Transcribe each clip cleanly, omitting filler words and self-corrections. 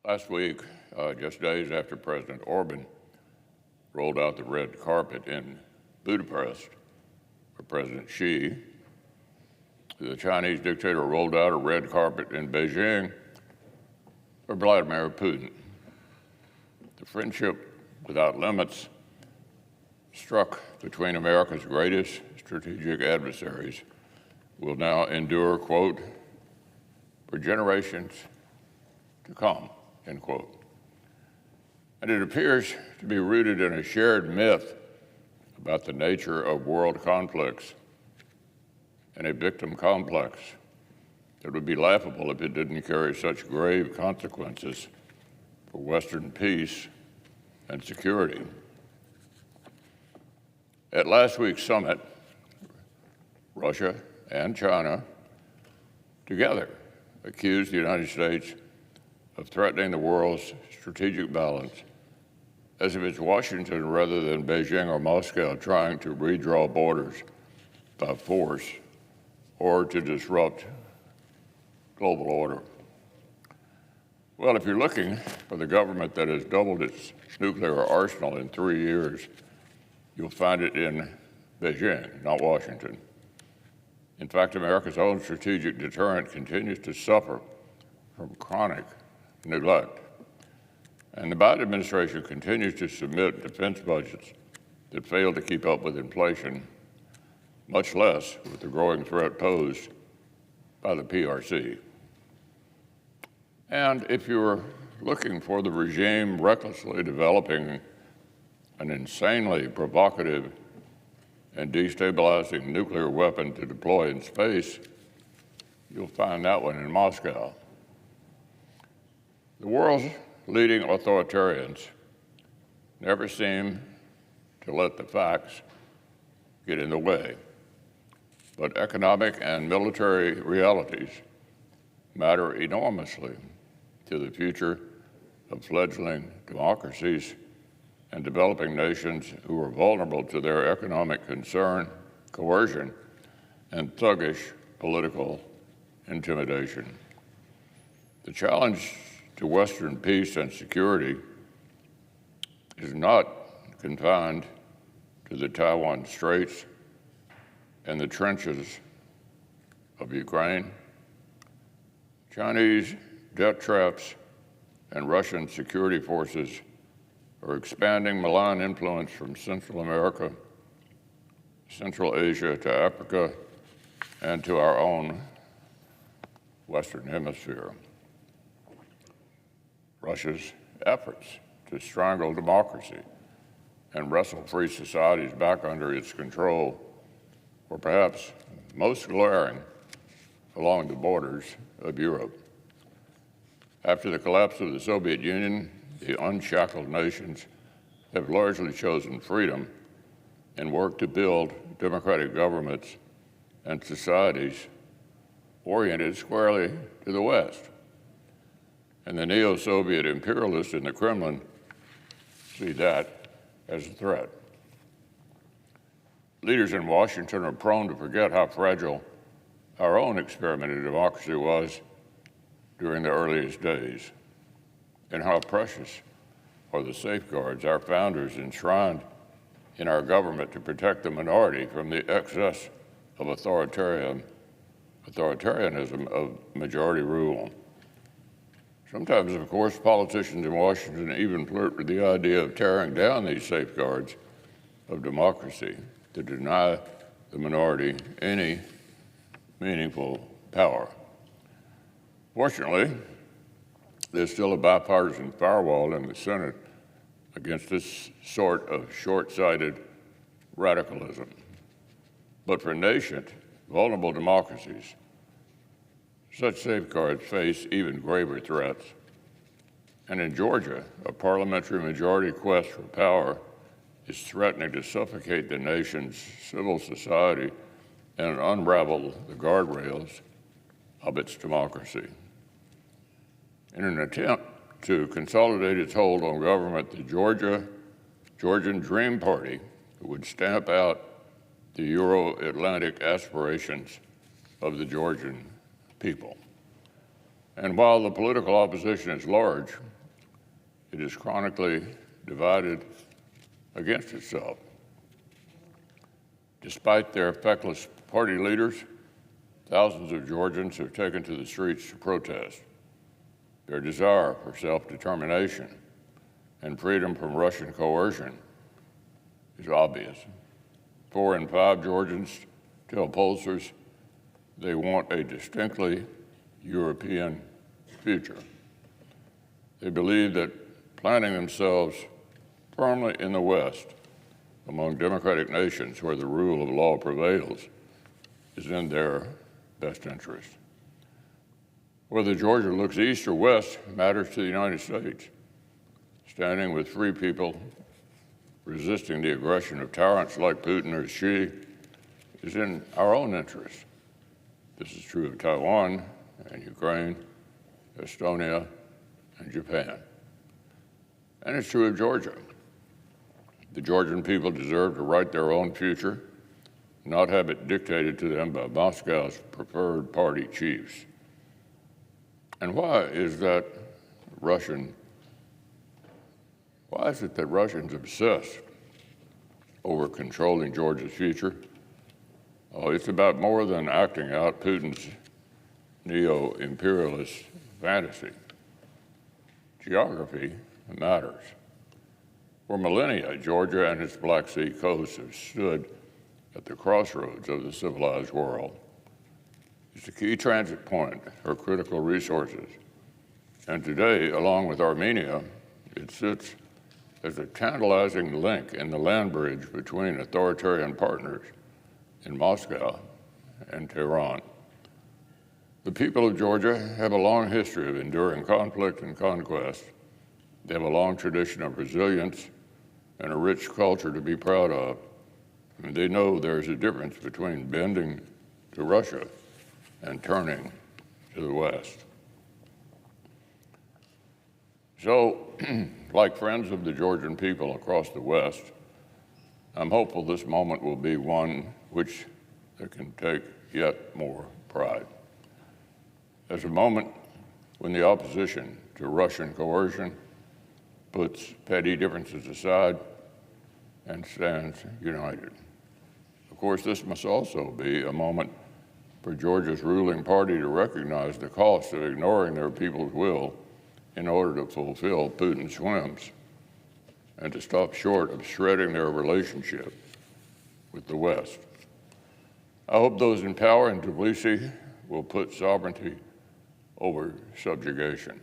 Last week, just days after President Orban rolled out the red carpet in Budapest for President Xi, the Chinese dictator rolled out a red carpet in Beijing for Vladimir Putin. The friendship without limits struck between America's greatest strategic adversaries will now endure, quote, for generations to come, end quote. And it appears to be rooted in a shared myth about the nature of world conflicts and a victim complex that would be laughable if it didn't carry such grave consequences for Western peace and security. At last week's summit, Russia and China together accused the United States of threatening the world's strategic balance, as if it's Washington rather than Beijing or Moscow trying to redraw borders by force or to disrupt global order. Well, if you're looking for the government that has doubled its nuclear arsenal in 3 years, you'll find it in Beijing, not Washington. In fact, America's own strategic deterrent continues to suffer from chronic neglect. And the Biden administration continues to submit defense budgets that fail to keep up with inflation, much less with the growing threat posed by the PRC. And if you're looking for the regime recklessly developing an insanely provocative and destabilizing nuclear weapon to deploy in space, you'll find that one in Moscow. The world's leading authoritarians never seem to let the facts get in the way, but economic and military realities matter enormously to the future of fledgling democracies and developing nations who are vulnerable to their economic concern, coercion, and thuggish political intimidation. The challenge to Western peace and security is not confined to the Taiwan Straits and the trenches of Ukraine. Chinese debt traps and Russian security forces are expanding malign influence from Central America, Central Asia to Africa, and to our own Western Hemisphere. Russia's efforts to strangle democracy and wrestle free societies back under its control were perhaps most glaring along the borders of Europe. After the collapse of the Soviet Union, the unshackled nations have largely chosen freedom and worked to build democratic governments and societies oriented squarely to the West. And the neo-Soviet imperialists in the Kremlin see that as a threat. Leaders in Washington are prone to forget how fragile our own experiment in democracy was during the earliest days, and how precious are the safeguards our founders enshrined in our government to protect the minority from the excess of authoritarianism of majority rule. Sometimes, of course, politicians in Washington even flirt with the idea of tearing down these safeguards of democracy to deny the minority any meaningful power. Fortunately, there's still a bipartisan firewall in the Senate against this sort of short-sighted radicalism. But for nascent, vulnerable democracies, such safeguards face even graver threats. And in Georgia, a parliamentary majority quest for power is threatening to suffocate the nation's civil society and unravel the guardrails of its democracy. In an attempt to consolidate its hold on government, the Georgian Dream Party would stamp out the Euro-Atlantic aspirations of the Georgian people. And while the political opposition is large, it is chronically divided against itself. Despite their feckless party leaders, thousands of Georgians have taken to the streets to protest. Their desire for self-determination and freedom from Russian coercion is obvious. 4 in 5 Georgians tell pollsters they want a distinctly European future. They believe that planting themselves firmly in the West, among democratic nations where the rule of law prevails, is in their best interest. Whether Georgia looks east or west matters to the United States. Standing with free people, resisting the aggression of tyrants like Putin or Xi is in our own interest. This is true of Taiwan and Ukraine, Estonia, and Japan. And it's true of Georgia. The Georgian people deserve to write their own future, not have it dictated to them by Moscow's preferred party chiefs. And why is it that Russians obsess over controlling Georgia's future? Oh, it's about more than acting out Putin's neo-imperialist fantasy. Geography matters. For millennia, Georgia and its Black Sea coast have stood at the crossroads of the civilized world. It's a key transit point for critical resources. And today, along with Armenia, it sits as a tantalizing link in the land bridge between authoritarian partners in Moscow and Tehran. The people of Georgia have a long history of enduring conflict and conquest. They have a long tradition of resilience and a rich culture to be proud of. And they know there's a difference between bending to Russia and turning to the West. So, like friends of the Georgian people across the West, I'm hopeful this moment will be one which they can take yet more pride. As a moment when the opposition to Russian coercion puts petty differences aside and stands united. Of course, this must also be a moment for Georgia's ruling party to recognize the cost of ignoring their people's will in order to fulfill Putin's whims and to stop short of shredding their relationship with the West. I hope those in power in Tbilisi will put sovereignty over subjugation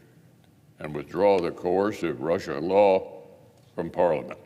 and withdraw the coercive Russia law from Parliament.